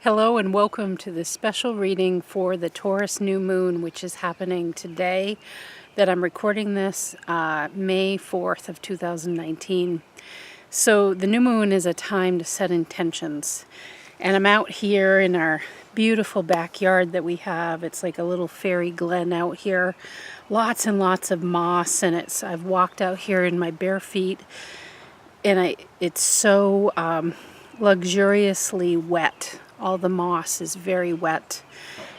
Hello and welcome to this special reading for the Taurus New Moon, which is happening today that I'm recording this, May 4th of 2019. So the new moon is a time to set intentions. And I'm out here in our beautiful backyard that we have. It's like a little fairy glen out here. Lots and lots of moss, and I've walked out here in my bare feet, and it's so luxuriously wet. All the moss is very wet,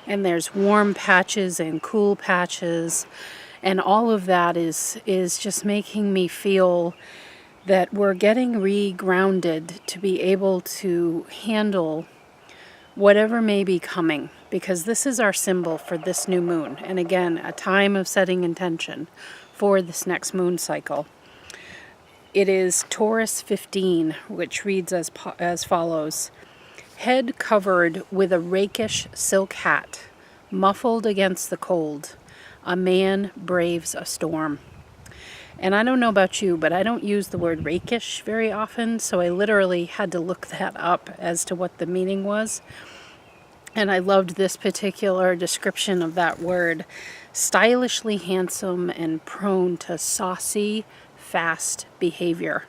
and there's warm patches and cool patches, and all of that is just making me feel that we're getting re-grounded to be able to handle whatever may be coming, because this is our symbol for this new moon, and again, a time of setting intention for this next moon cycle. It is Taurus 15, which reads as follows. Head covered with a rakish silk hat, muffled against the cold, a man braves a storm. And I don't know about you, but I don't use the word rakish very often, so I literally had to look that up as to what the meaning was. And I loved this particular description of that word. Stylishly handsome and prone to saucy, fast behavior.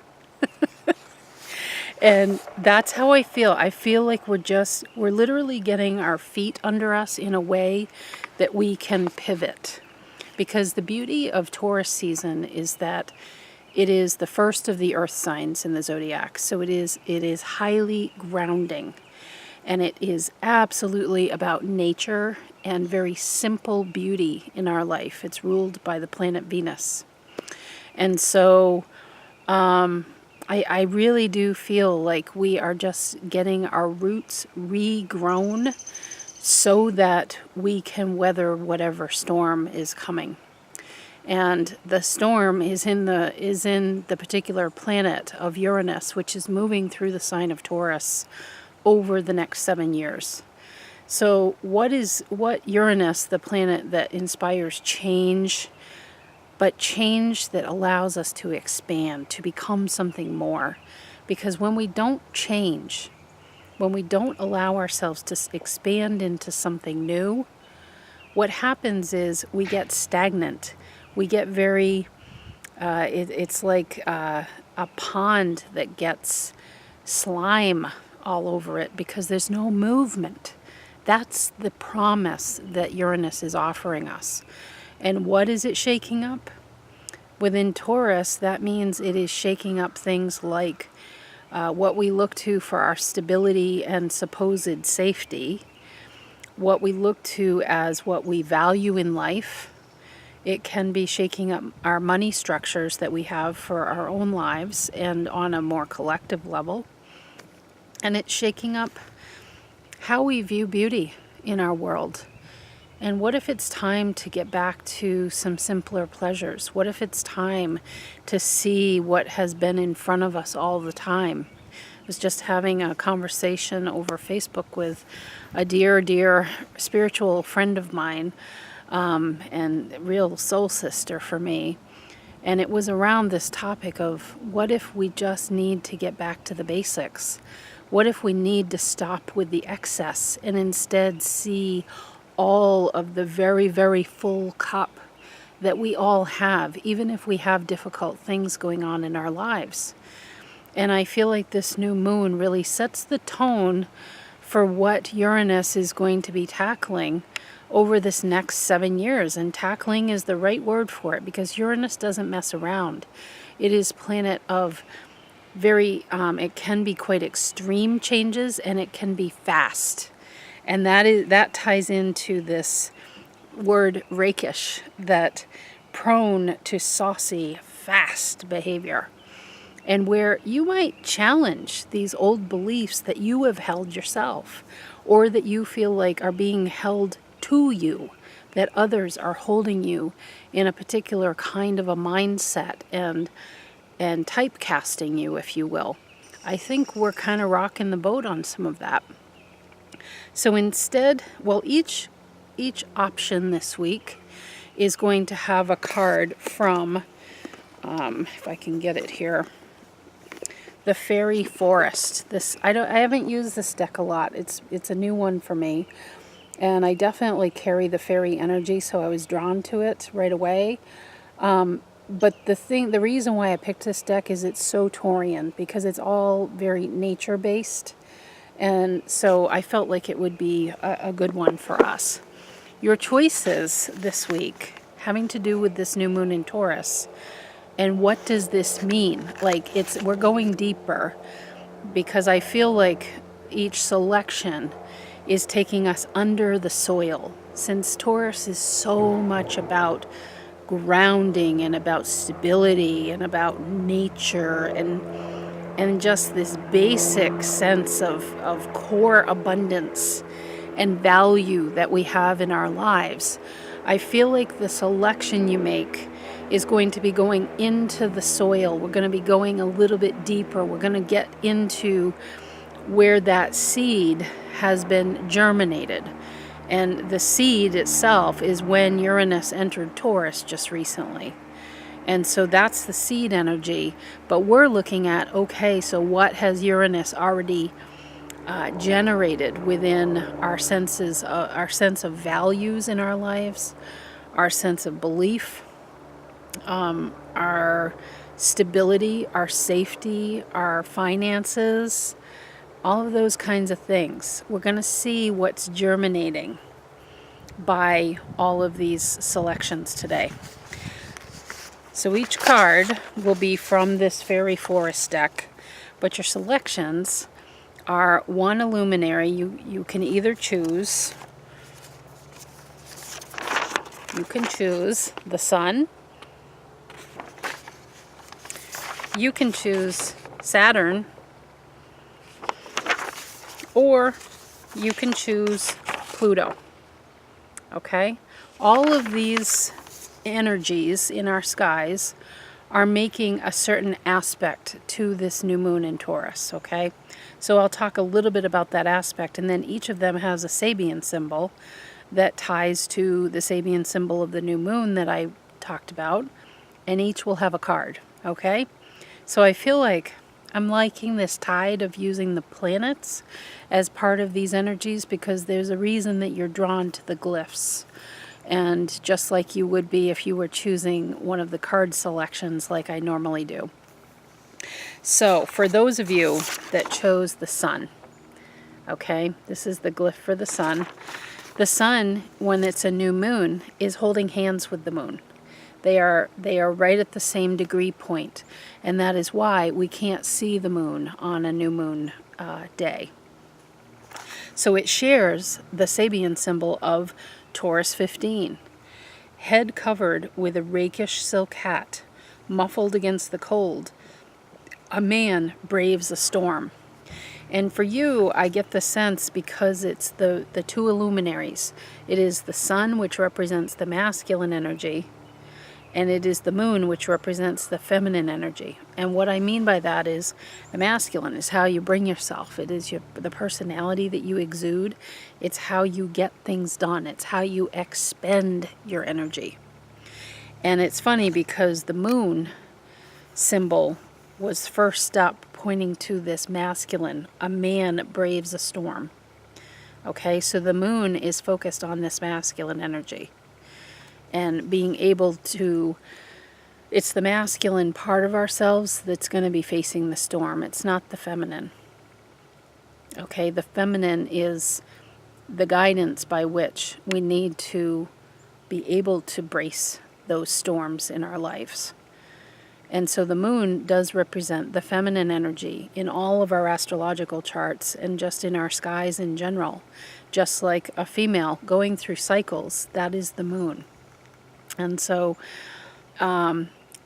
And that's how I feel. I feel like we're literally getting our feet under us in a way that we can pivot. Because the beauty of Taurus season is that it is the first of the earth signs in the zodiac. So it is highly grounding. And it is absolutely about nature and very simple beauty in our life. It's ruled by the planet Venus. And so I really do feel like we are just getting our roots regrown so that we can weather whatever storm is coming. And the storm is in the particular planet of Uranus, which is moving through the sign of Taurus over the next 7 years. So what Uranus, the planet that inspires change, but change that allows us to expand, to become something more. Because when we don't change, when we don't allow ourselves to expand into something new, what happens is we get stagnant. We get very, it's like a pond that gets slime all over it because there's no movement. That's the promise that Uranus is offering us. And what is it shaking up? Within Taurus, that means it is shaking up things like what we look to for our stability and supposed safety, what we look to as what we value in life. It can be shaking up our money structures that we have for our own lives and on a more collective level. And it's shaking up how we view beauty in our world. And what if it's time to get back to some simpler pleasures? What if it's time to see what has been in front of us all the time? I was just having a conversation over Facebook with a dear spiritual friend of mine, and real soul sister for me. And it was around this topic of what if we just need to get back to the basics? What if we need to stop with the excess and instead see all of the very, very full cup that we all have, even if we have difficult things going on in our lives. And I feel like this new moon really sets the tone for what Uranus is going to be tackling over this next 7 years. And tackling is the right word for it, because Uranus doesn't mess around. It is a planet of it can be quite extreme changes, and it can be fast. And that ties into this word rakish, that prone to saucy, fast behavior. And where you might challenge these old beliefs that you have held yourself, or that you feel like are being held to you, that others are holding you in a particular kind of a mindset and typecasting you, if you will. I think we're kind of rocking the boat on some of that. So instead, each option this week is going to have a card from, if I can get it here, the Faery Forest. I haven't used this deck a lot. It's a new one for me. And I definitely carry the fairy energy, so I was drawn to it right away. But the reason why I picked this deck is it's so Taurian, because it's all very nature-based. And so I felt like it would be a good one for us. Your choices this week having to do with this new moon in Taurus. And what does this mean? Like, we're going deeper, because I feel like each selection is taking us under the soil. Since Taurus is so much about grounding and about stability and about nature and just this basic sense of core abundance and value that we have in our lives, I feel like the selection you make is going to be going into the soil. We're going to be going a little bit deeper. We're going to get into where that seed has been germinated. And the seed itself is when Uranus entered Taurus just recently. And so that's the seed energy. But we're looking at, okay, so what has Uranus already generated within our senses, our sense of values in our lives, our sense of belief, our stability, our safety, our finances, all of those kinds of things. We're going to see what's germinating by all of these selections today. So each card will be from this Faery Forest deck, but your selections are one luminary. You can either choose, you can choose the Sun, you can choose Saturn, or you can choose Pluto. Okay? All of these energies in our skies are making a certain aspect to this new moon in Taurus. Okay? So I'll talk a little bit about that aspect, and then each of them has a Sabian symbol that ties to the Sabian symbol of the new moon that I talked about, and each will have a card. Okay? So I feel like I'm liking this tide of using the planets as part of these energies, because there's a reason that you're drawn to the glyphs. And just like you would be if you were choosing one of the card selections like I normally do. So for those of you that chose the Sun, okay, this is the glyph for the Sun. The Sun, when it's a new moon, is holding hands with the moon. They are right at the same degree point, and that is why we can't see the moon on a new moon day. So it shares the Sabian symbol of Taurus 15, head covered with a rakish silk hat, muffled against the cold. A man braves a storm. And for you, I get the sense, because it's the two luminaries. It is the Sun, which represents the masculine energy, and it is the moon, which represents the feminine energy. And what I mean by that is the masculine is how you bring yourself. It is the personality that you exude. It's how you get things done. It's how you expend your energy. And it's funny, because the moon symbol was first up pointing to this masculine. A man braves a storm. Okay, so the moon is focused on this masculine energy. And being able to, it's the masculine part of ourselves that's going to be facing the storm. It's not the feminine. Okay, the feminine is the guidance by which we need to be able to brace those storms in our lives. And so the moon does represent the feminine energy in all of our astrological charts and just in our skies in general. Just like a female going through cycles, that is the moon. And so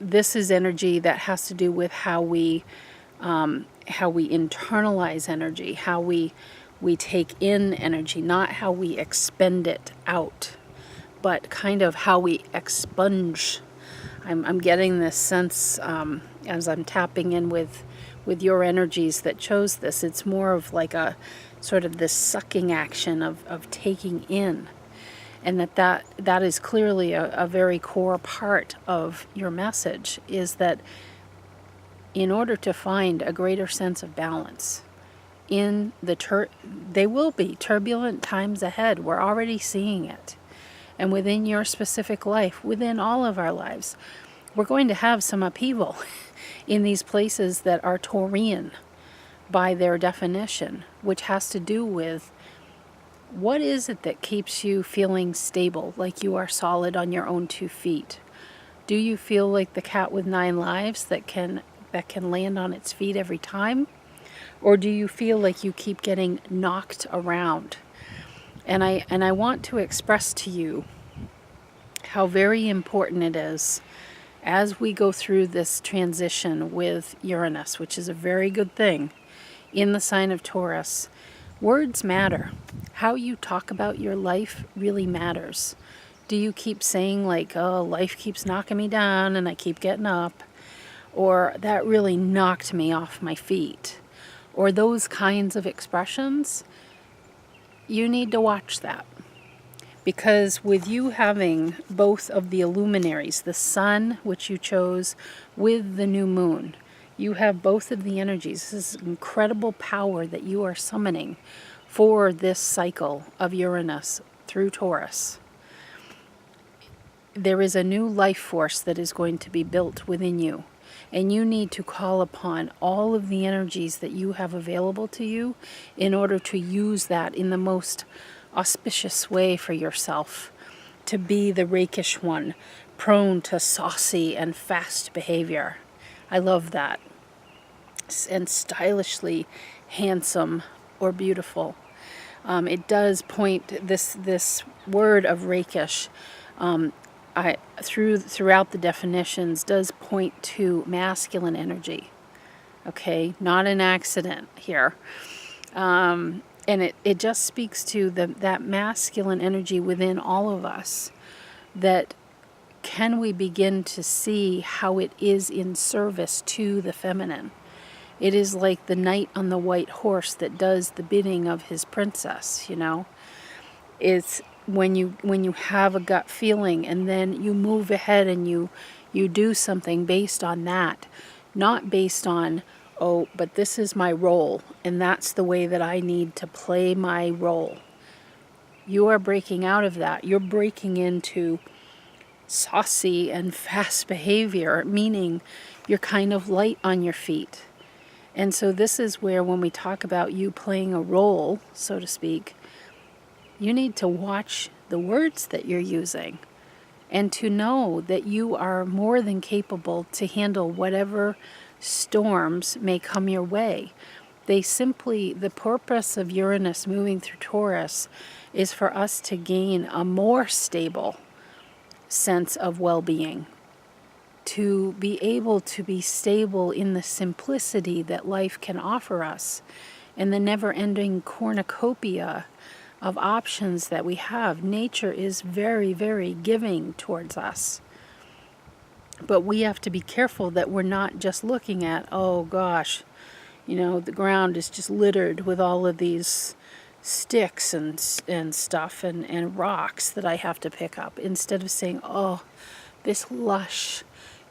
this is energy that has to do with how we internalize energy, how we take in energy, not how we expend it out, but kind of how we expunge. I'm getting this sense as I'm tapping in with your energies that chose this. It's more of like a sort of this sucking action of taking in. And that is clearly a very core part of your message, is that in order to find a greater sense of balance in they will be turbulent times ahead. We're already seeing it. And within your specific life, within all of our lives, we're going to have some upheaval in these places that are Taurian by their definition, which has to do with what is it that keeps you feeling stable, like you are solid on your own 2 feet? Do you feel like the cat with 9 lives that can land on its feet every time? Or do you feel like you keep getting knocked around? And I want to express to you how very important it is as we go through this transition with Uranus, which is a very good thing in the sign of Taurus. Words matter. How you talk about your life really matters. Do you keep saying like, oh, life keeps knocking me down and I keep getting up? Or that really knocked me off my feet? Or those kinds of expressions? You need to watch that. Because with you having both of the luminaries, the sun, which you chose, with the new moon, you have both of the energies. This is incredible power that you are summoning for this cycle of Uranus through Taurus. There is a new life force that is going to be built within you. And you need to call upon all of the energies that you have available to you in order to use that in the most auspicious way for yourself. To be the rakish one, prone to saucy and fast behavior. I love that. And stylishly handsome or beautiful. It does point, this word of rakish, throughout the definitions, does point to masculine energy. Okay, not an accident here. And it just speaks to that masculine energy within all of us, that can we begin to see how it is in service to the feminine. It is like the knight on the white horse that does the bidding of his princess, you know. It's when you have a gut feeling and then you move ahead and you do something based on that, not based on, oh, but this is my role and that's the way that I need to play my role. You are breaking out of that. You're breaking into saucy and fast behavior, meaning you're kind of light on your feet. And so this is where, when we talk about you playing a role, so to speak, you need to watch the words that you're using and to know that you are more than capable to handle whatever storms may come your way. The purpose of Uranus moving through Taurus is for us to gain a more stable sense of well-being, to be able to be stable in the simplicity that life can offer us and the never-ending cornucopia of options that we have. Nature is very, very giving towards us. But we have to be careful that we're not just looking at, oh gosh, you know, the ground is just littered with all of these sticks and stuff and rocks that I have to pick up, instead of saying, oh, this lush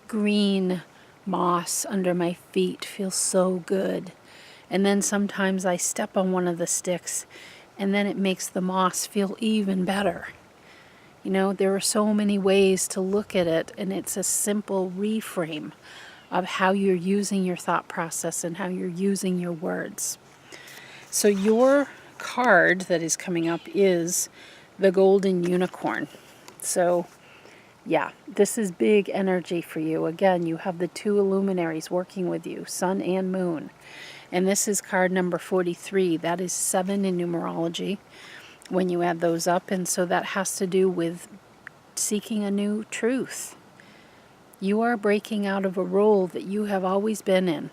green moss under my feet feels so good. And then sometimes I step on one of the sticks and then it makes the moss feel even better. You know, there are so many ways to look at it, and it's a simple reframe of how you're using your thought process and how you're using your words. So your card that is coming up is the Golden Unicorn. So yeah, this is big energy for you. Again, you have the two luminaries working with you, sun and moon. And this is card number 43. That is 7 in numerology when you add those up. And so that has to do with seeking a new truth. You are breaking out of a role that you have always been in.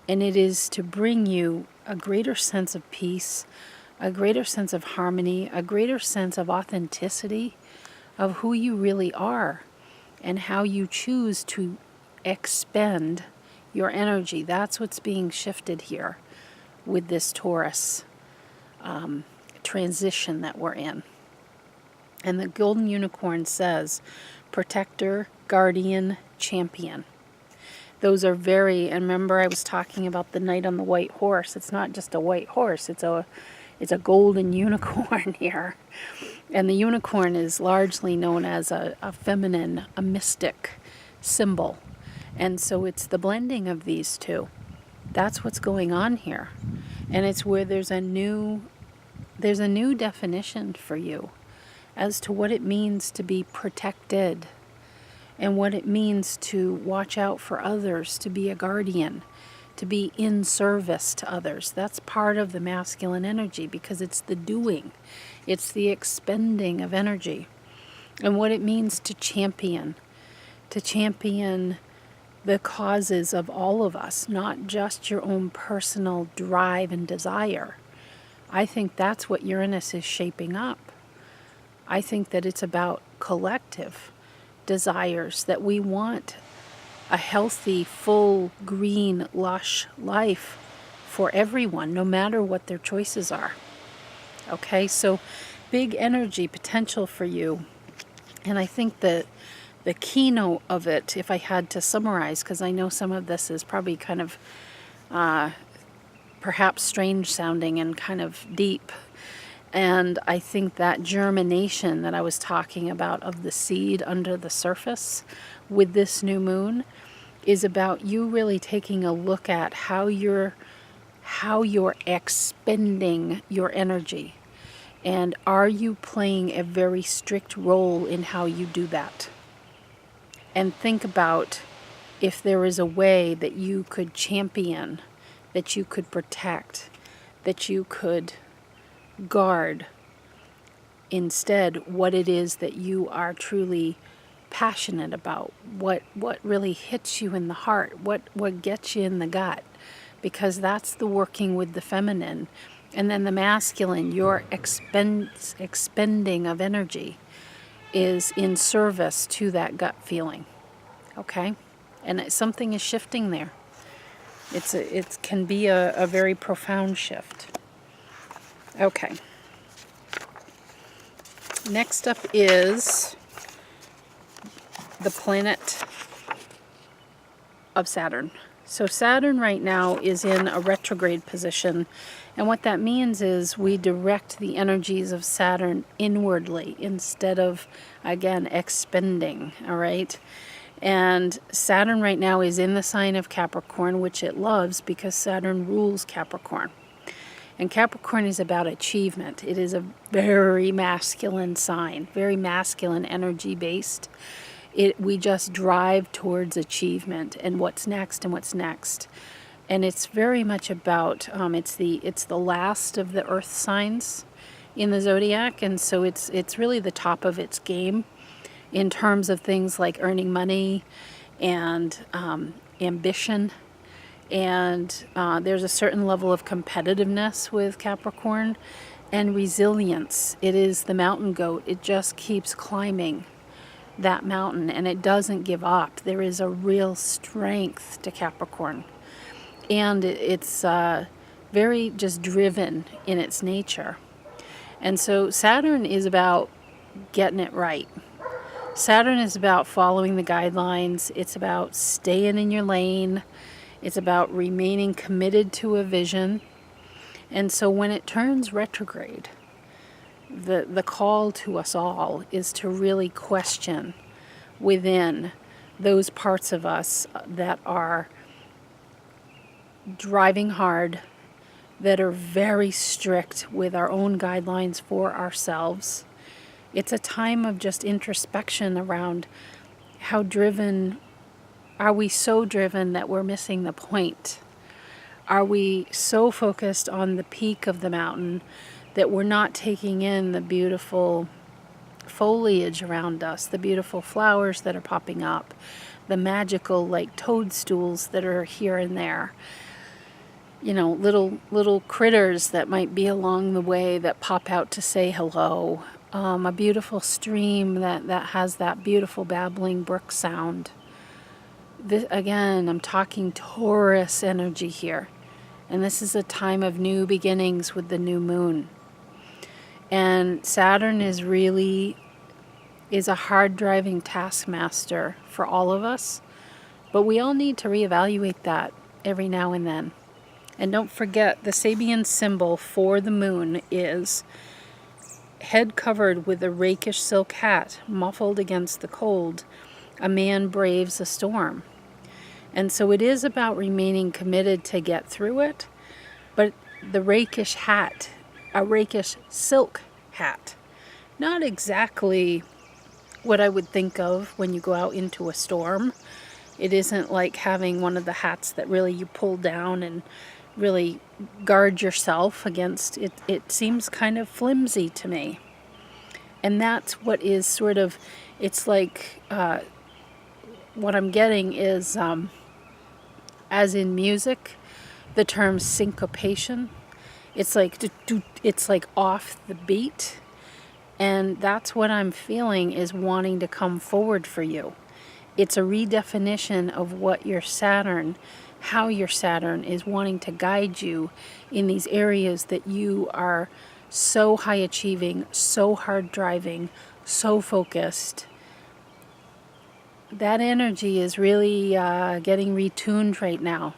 And it is to bring you a greater sense of peace, a greater sense of harmony, a greater sense of authenticity of who you really are and how you choose to expend your energy. That's what's being shifted here with this Taurus transition that we're in. And the Golden Unicorn says, protector, guardian, champion. Those are very, and remember I was talking about the knight on the white horse. It's not just a white horse, it's a golden unicorn here. And the unicorn is largely known as a feminine, a mystic symbol. And so it's the blending of these two. That's what's going on here. And it's where there's a new definition for you as to what it means to be protected and what it means to watch out for others, to be a guardian, to be in service to others. That's part of the masculine energy because it's the doing. It's the expending of energy. And what it means to champion the causes of all of us, not just your own personal drive and desire. I think that's what Uranus is shaping up. I think that it's about collective desires, that we want a healthy, full, green, lush life for everyone, no matter what their choices are. Okay, so big energy potential for you. And I think that the keynote of it, if I had to summarize, because I know some of this is probably kind of perhaps strange sounding and kind of deep. And I think that germination that I was talking about of the seed under the surface with this new moon is about you really taking a look at how you're expending your energy. And are you playing a very strict role in how you do that? And think about if there is a way that you could champion, that you could protect, that you could guard instead what it is that you are truly passionate about, what really hits you in the heart, what gets you in the gut, because that's the working with the feminine. And then the masculine, your expending of energy is in service to that gut feeling. Okay? And something is shifting there. It can be a very profound shift. Okay. Next up is the planet of Saturn. So Saturn right now is in a retrograde position, and what that means is we direct the energies of Saturn inwardly instead of, again, expending, all right? And Saturn right now is in the sign of Capricorn, which it loves because Saturn rules Capricorn. And Capricorn is about achievement. It is a very masculine sign, very masculine energy based. We just drive towards achievement and what's next and what's next. And it's very much about, it's the last of the earth signs in the zodiac. And so it's really the top of its game in terms of things like earning money and ambition. And there's a certain level of competitiveness with Capricorn and resilience. It is the mountain goat. It just keeps climbing that mountain and it doesn't give up. There is a real strength to Capricorn. And it's very just driven in its nature. And so Saturn is about getting it right. Saturn is about following the guidelines. It's about staying in your lane. It's about remaining committed to a vision. And so when it turns retrograde, the call to us all is to really question within those parts of us that are driving hard, that are very strict with our own guidelines for ourselves. It's a time of just introspection around how driven are we, so driven that we're missing the point? Are we so focused on the peak of the mountain that we're not taking in the beautiful foliage around us, the beautiful flowers that are popping up, the magical like toadstools that are here and there, you know, little critters that might be along the way that pop out to say hello, a beautiful stream that has that beautiful babbling brook sound. This, again, I'm talking Taurus energy here, and this is a time of new beginnings with the new moon. And Saturn is a hard driving taskmaster for all of us. But we all need to reevaluate that every now and then. And don't forget, the Sabian symbol for the moon is head covered with a rakish silk hat, muffled against the cold, a man braves a storm. And so it is about remaining committed to get through it, but the rakish hat, a rakish silk hat, not exactly what I would think of when you go out into a storm. It isn't like having one of the hats that really you pull down and really guard yourself against. It seems kind of flimsy to me. And that's what is sort of, it's like, what I'm getting is, as in music, the term syncopation. It's like, it's like off the beat. And that's what I'm feeling is wanting to come forward for you. It's a redefinition of what your Saturn, how your Saturn is wanting to guide you in these areas that you are so high achieving, so hard driving, so focused. That energy is really getting retuned right now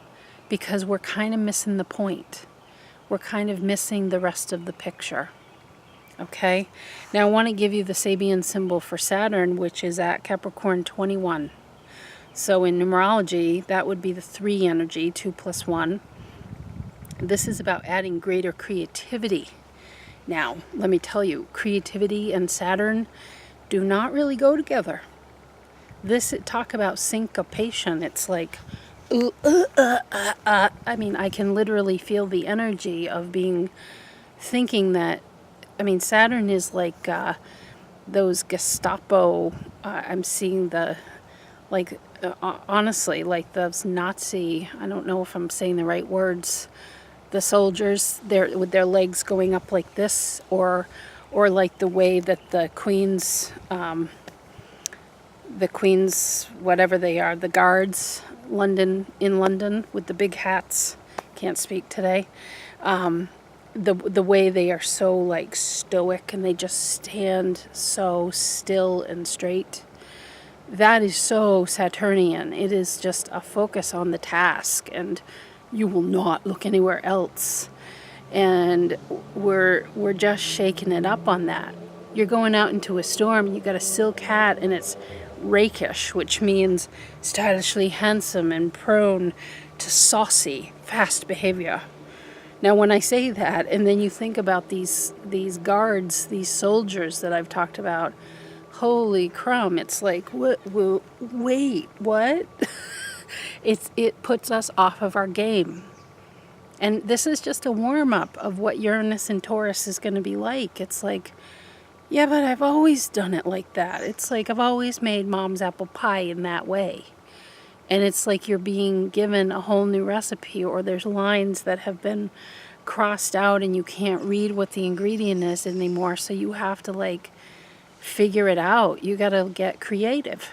because we're kind of missing the point. We're kind of missing the rest of the picture. Okay, now I want to give you the Sabian symbol for Saturn, which is at Capricorn 21. So in numerology, that would be the 3 energy, 2 plus 1. This is about adding greater creativity. Now, let me tell you, creativity and Saturn do not really go together. Talk about syncopation. It's like, I mean, I can literally feel the energy of thinking that, I mean, Saturn is like those Gestapo, I'm seeing honestly, like those Nazi, I don't know if I'm saying the right words, the soldiers, with their legs going up like this, or like the way that the Queen's, whatever they are, the guards, in London, with the big hats, can't speak today, the way they are so like stoic and they just stand so still and straight. That is so Saturnian. It is just a focus on the task and you will not look anywhere else. And we're just shaking it up on that. You're going out into a storm, you got a silk hat and it's rakish, which means stylishly handsome and prone to saucy, fast behavior. Now, when I say that, and then you think about these guards, these soldiers that I've talked about, holy crumb, it's like, wait, what? It puts us off of our game. And this is just a warm-up of what Uranus and Taurus is going to be like. It's like, yeah, but I've always done it like that. It's like I've always made mom's apple pie in that way. And it's like you're being given a whole new recipe, or there's lines that have been crossed out and you can't read what the ingredient is anymore. So you have to like figure it out. You got to get creative.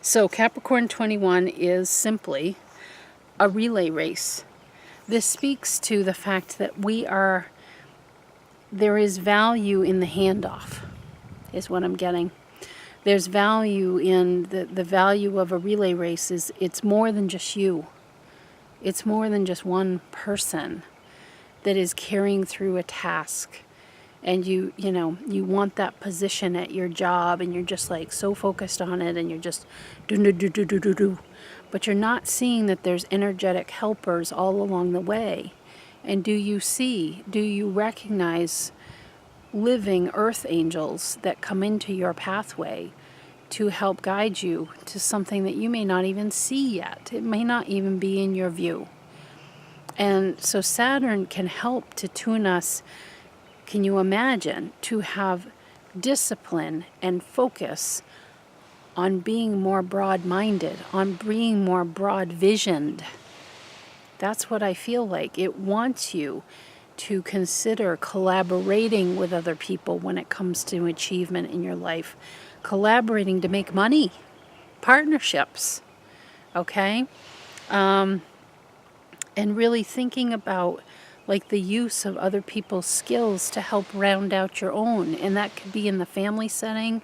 So Capricorn 21 is simply a relay race. This speaks to the fact that there is value in the handoff, is what I'm getting. There's value in the value of a relay race is it's more than just you. It's more than just one person that is carrying through a task. And you want that position at your job and you're just like so focused on it and you're just do. But you're not seeing that there's energetic helpers all along the way. And do you recognize living earth angels that come into your pathway to help guide you to something that you may not even see yet. It may not even be in your view. And so Saturn can help to tune us, can you imagine, to have discipline and focus on being more broad-minded, on being more broad-visioned. That's what I feel like. It wants you to consider collaborating with other people when it comes to achievement in your life. Collaborating to make money. Partnerships. Okay? And really thinking about like the use of other people's skills to help round out your own. And that could be in the family setting.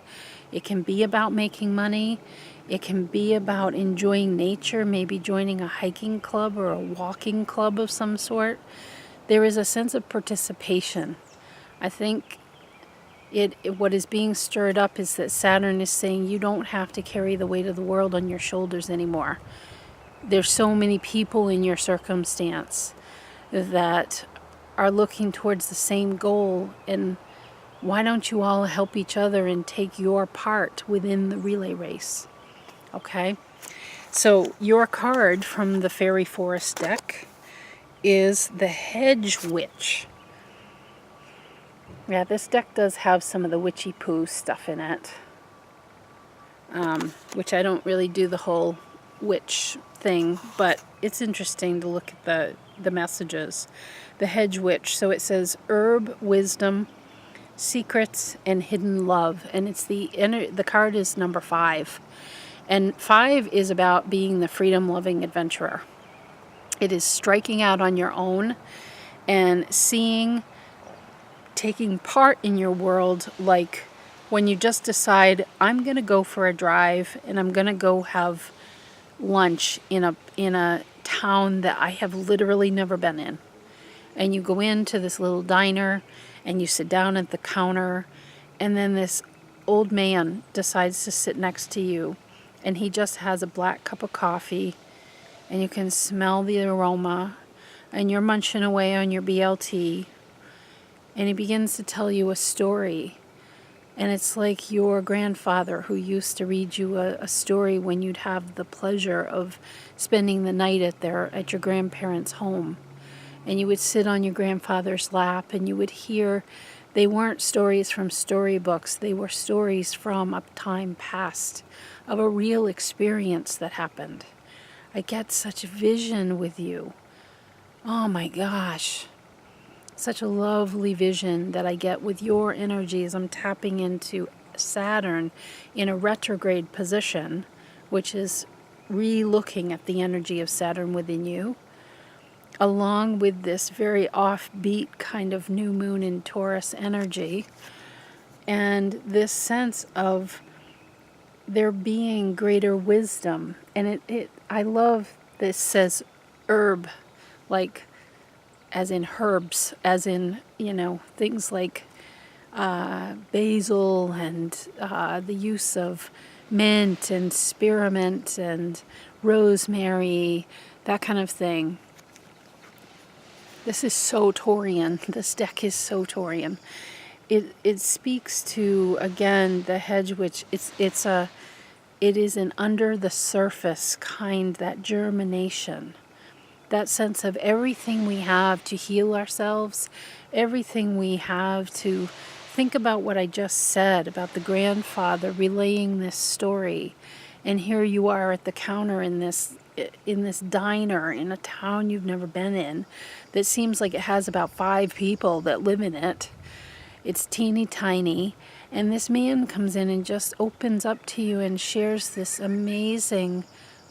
It can be about making money. It can be about enjoying nature, maybe joining a hiking club or a walking club of some sort. There is a sense of participation. I think what is being stirred up is that Saturn is saying you don't have to carry the weight of the world on your shoulders anymore. There's so many people in your circumstance that are looking towards the same goal, and why don't you all help each other and take your part within the relay race? Okay? So your card from the Faery Forest deck is the Hedge Witch. Yeah, this deck does have some of the witchy poo stuff in it, which I don't really do the whole witch thing, but it's interesting to look at the messages. The Hedge Witch, so it says herb, wisdom, secrets, and hidden love, and it's the card is number 5, and 5 is about being the freedom-loving adventurer. It is striking out on your own and taking part in your world, like when you just decide, I'm going to go for a drive and I'm going to go have lunch in a town that I have literally never been in. And you go into this little diner and you sit down at the counter, and then this old man decides to sit next to you, and he just has a black cup of coffee, and you can smell the aroma, and you're munching away on your BLT, and he begins to tell you a story. And it's like your grandfather who used to read you a story when you'd have the pleasure of spending the night at your grandparents' home. And you would sit on your grandfather's lap and you would hear, they weren't stories from storybooks, they were stories from a time past, of a real experience that happened. I get such a vision with you. Oh my gosh. Such a lovely vision that I get with your energy as I'm tapping into Saturn in a retrograde position, which is re-looking at the energy of Saturn within you, along with this very offbeat kind of new moon in Taurus energy, and this sense of there being greater wisdom. And I love this says herb, like as in herbs, as in, things like basil and the use of mint and spearmint and rosemary, that kind of thing. This is so Taurian. This deck is so Taurian. It speaks to, again, the hedge, which it is an under the surface kind, that germination, that sense of everything we have to heal ourselves, everything we have to think about what I just said about the grandfather relaying this story. And here you are at the counter in this diner in a town you've never been in that seems like it has about 5 people that live in it. It's teeny tiny, and this man comes in and just opens up to you and shares this amazing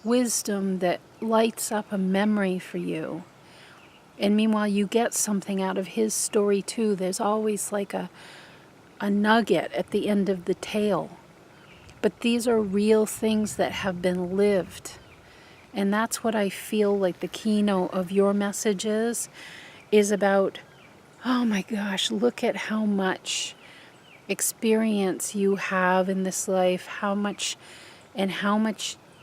wisdom that lights up a memory for you. And meanwhile, you get something out of his story too. There's always like a nugget at the end of the tale. But these are real things that have been lived. And that's what I feel like the keynote of your message is about, oh my gosh, look at how much experience you have in this life, how much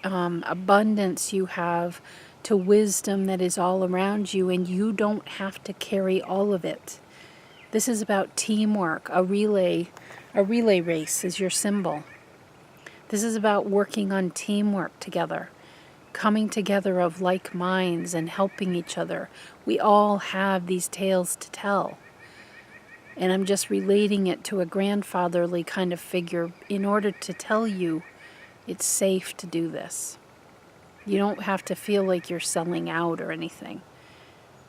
abundance you have to wisdom that is all around you, and you don't have to carry all of it. This is about teamwork. A relay race is your symbol. This is about working on teamwork together, coming together of like minds and helping each other. We all have these tales to tell. And I'm just relating it to a grandfatherly kind of figure in order to tell you it's safe to do this. You don't have to feel like you're selling out or anything.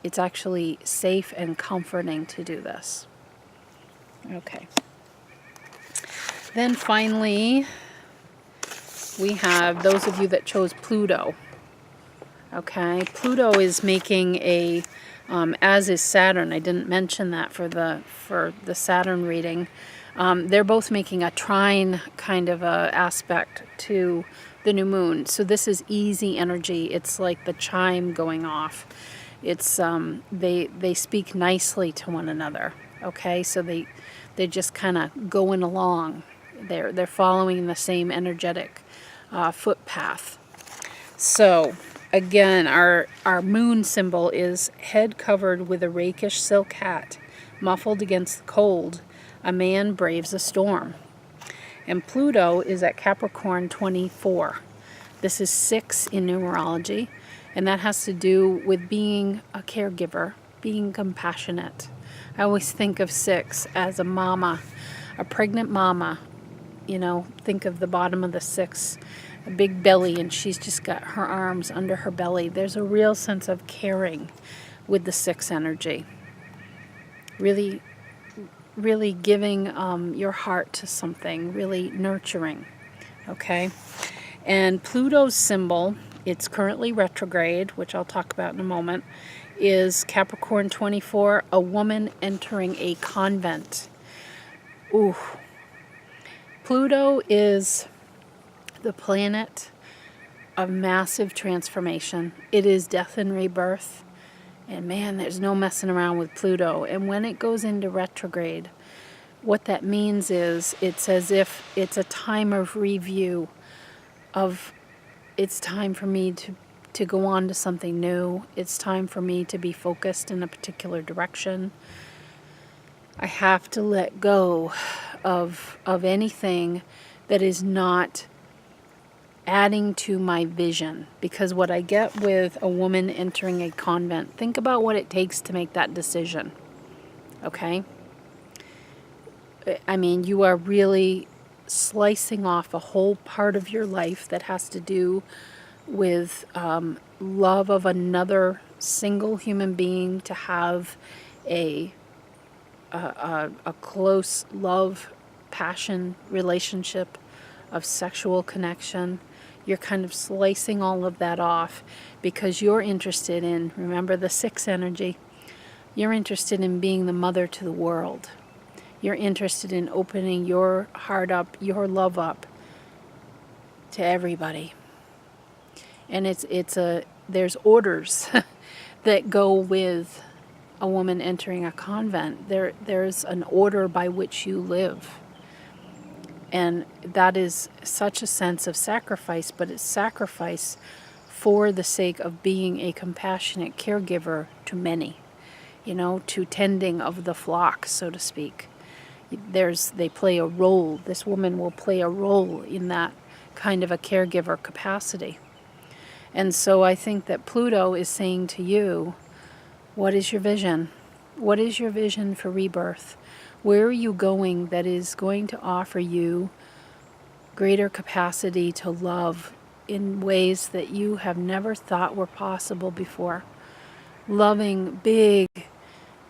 It's actually safe and comforting to do this. Okay. Then finally, we have those of you that chose Pluto. Okay, Pluto is making as is Saturn. I didn't mention that for the Saturn reading. They're both making a trine kind of a aspect to the new moon. So this is easy energy. It's like the chime going off. It's they speak nicely to one another. Okay, so they're just kind of going along. They're following the same energetic footpath. So again, our moon symbol is head covered with a rakish silk hat, muffled against the cold. A man braves a storm. And Pluto is at Capricorn 24. This is 6 in numerology, and that has to do with being a caregiver, being compassionate. I always think of 6 as a mama, a pregnant mama. You know, think of the bottom of the 6, a big belly, and she's just got her arms under her belly. There's a real sense of caring with the 6 energy. Really giving your heart to something, really nurturing, okay? And Pluto's symbol, it's currently retrograde, which I'll talk about in a moment, is Capricorn 24, a woman entering a convent. Ooh. Pluto is the planet of massive transformation. It is death and rebirth. And man, there's no messing around with Pluto. And when it goes into retrograde, what that means is it's as if it's a time of review of it's time for me to go on to something new. It's time for me to be focused in a particular direction. I have to let go of anything that is not adding to my vision, because what I get with a woman entering a convent, think about what it takes to make that decision. Okay? I mean, you are really slicing off a whole part of your life that has to do with love of another single human being, to have a close love, passion, relationship of sexual connection. You're kind of slicing all of that off because you're interested in, remember the 6 energy, you're interested in being the mother to the world. You're interested in opening your heart up, your love up to everybody. And there's orders that go with a woman entering a convent. There's an order by which you live. And that is such a sense of sacrifice, but it's sacrifice for the sake of being a compassionate caregiver to many, to tending of the flock, so to speak. They play a role. This woman will play a role in that kind of a caregiver capacity. And so I think that Pluto is saying to you, what is your vision? What is your vision for rebirth? Where are you going that is going to offer you greater capacity to love in ways that you have never thought were possible before? Loving big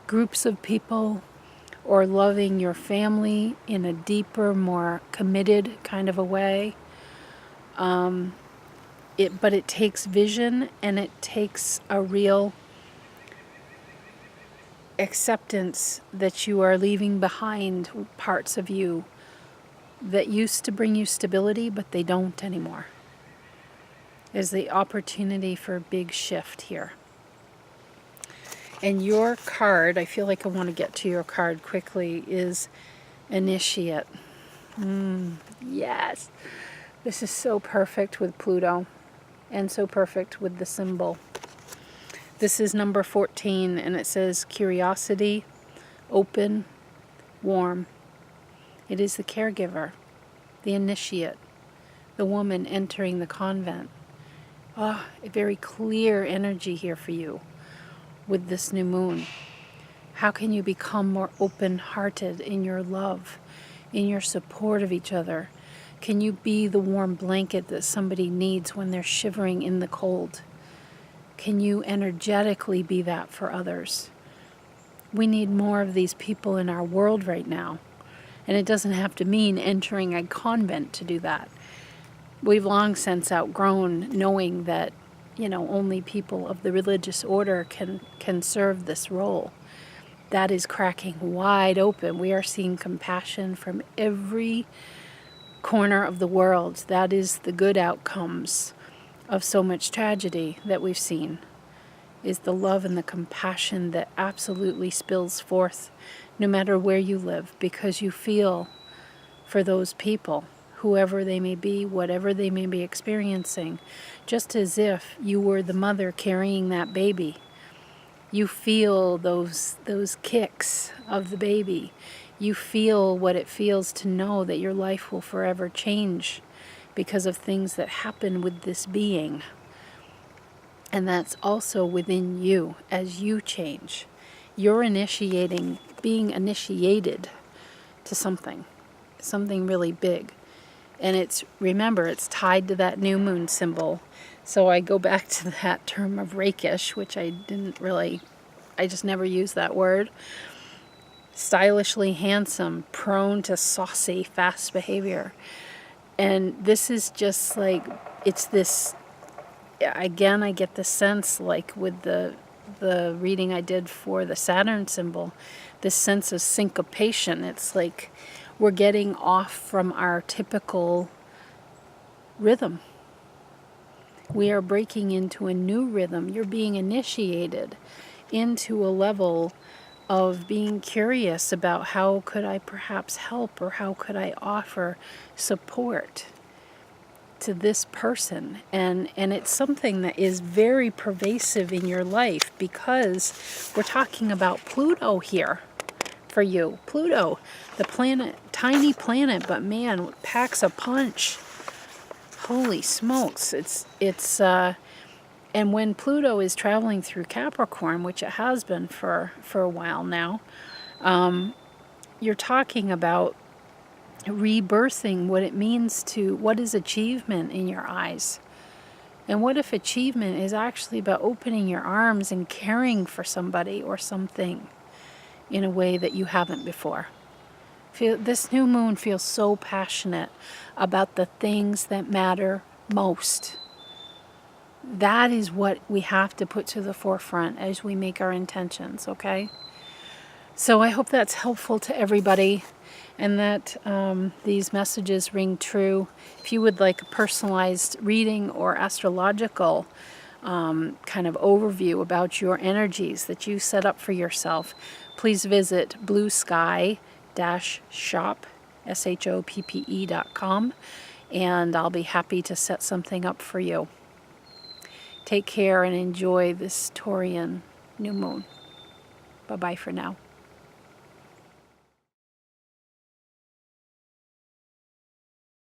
groups of people, or loving your family in a deeper, more committed kind of a way. But it takes vision, and it takes a real acceptance that you are leaving behind parts of you that used to bring you stability, but they don't anymore. There's the opportunity for a big shift here. And your card, I feel like I want to get to your card quickly, is Initiate. Yes. This is so perfect with Pluto, and so perfect with the symbol. This is number 14, and it says curiosity, open, warm. It is the caregiver, the initiate, the woman entering the convent. A very clear energy here for you with this new moon. How can you become more open-hearted in your love, in your support of each other? Can you be the warm blanket that somebody needs when they're shivering in the cold? Can you energetically be that for others? We need more of these people in our world right now. And it doesn't have to mean entering a convent to do that. We've long since outgrown knowing that, only people of the religious order can serve this role. that is cracking wide open. We are seeing compassion from every corner of the world. That is the good outcomes of so much tragedy that we've seen, is the love and the compassion that absolutely spills forth no matter where you live, because you feel for those people, whoever they may be, whatever they may be experiencing, just as if you were the mother carrying that baby. You feel those kicks of the baby. You feel what it feels to know that your life will forever change because of things that happen with this being. And that's also within you as you change. You're being initiated to something really big. And remember, it's tied to that new moon symbol. So I go back to that term of rakish, which I just never used that word. Stylishly handsome, prone to saucy, fast behavior. And this is just like, it's this, again, I get the sense, like with the reading I did for the Saturn symbol, this sense of syncopation. It's like we're getting off from our typical rhythm. We are breaking into a new rhythm. You're being initiated into a level of being curious about how could I perhaps help, or how could I offer support to this person. And it's something that is very pervasive in your life, because we're talking about Pluto here for you. Pluto, the planet, tiny planet, but man, packs a punch. Holy smokes. And when Pluto is traveling through Capricorn, which it has been for a while now, you're talking about rebirthing what it means to, what is achievement in your eyes. And what if achievement is actually about opening your arms and caring for somebody or something in a way that you haven't before. This new moon feels so passionate about the things that matter most. That is what we have to put to the forefront as we make our intentions, okay? So I hope that's helpful to everybody, and that these messages ring true. If you would like a personalized reading or astrological kind of overview about your energies that you set up for yourself, please visit bluesky-shop, shoppe.com, and I'll be happy to set something up for you. Take care and enjoy this Taurian new moon. Bye-bye for now.